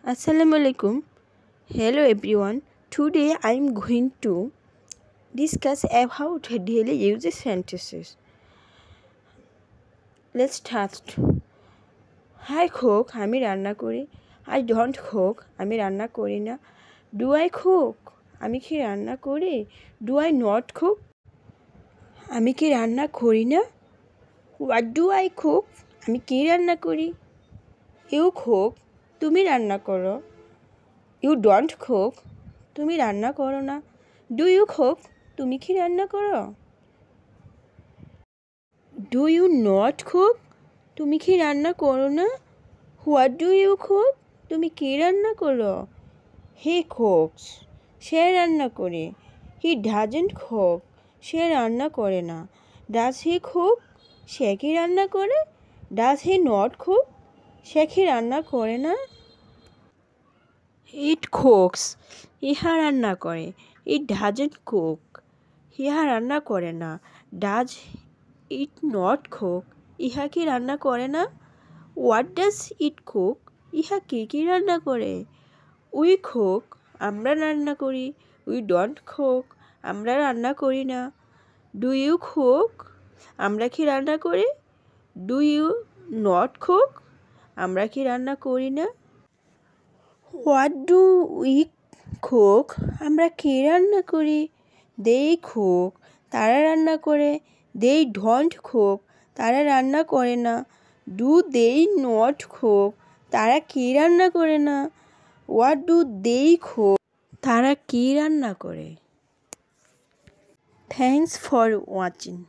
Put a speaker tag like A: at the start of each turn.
A: Assalamualaikum. Hello everyone. Today I am going to discuss about daily usage sentences. Let's start. I cook, আমি রান্না করি. I don't cook, আমি রান্না করি না. Do I cook? আমি কি রান্না করি? Do I not cook? আমি কি রান্না করি না? What do I cook? আমি কি রান্না করি? You cook, তুমি রান্না করো. You don't cook, তুমি রান্না করো না. Do you cook? তুমি কি রান্না করো? Do you not cook? তুমি কি রান্না করো না? What do you cook? তুমি কি রান্না করো? He cooks, সে রান্না করে. He doesn't cook, সে রান্না করে না. Does he cook? সে কি রান্না করে? Does he not cook? সে কি রান্না করে না? It cooks, ইহা রান্না করে. It doesn't cook, ইহা রান্না করে না. Does it not cook? ইহা কি রান্না করে না? What does it cook? ইহা কি রান্না করে? We cook, আমরা রান্না করি. We don't cook, আমরা রান্না করি না. Do you cook? আমরা কি রান্না করি? Do you not cook? আমরা কি রান্না করি না? What do we cook? আমরা কি রান্না করি? They cook, তারা রান্না করে. They don't cook, তারা রান্না করে না. Do they not cook? তারা কি রান্না করে না. What do they cook? তারা কি রান্না করে? Thanks for watching.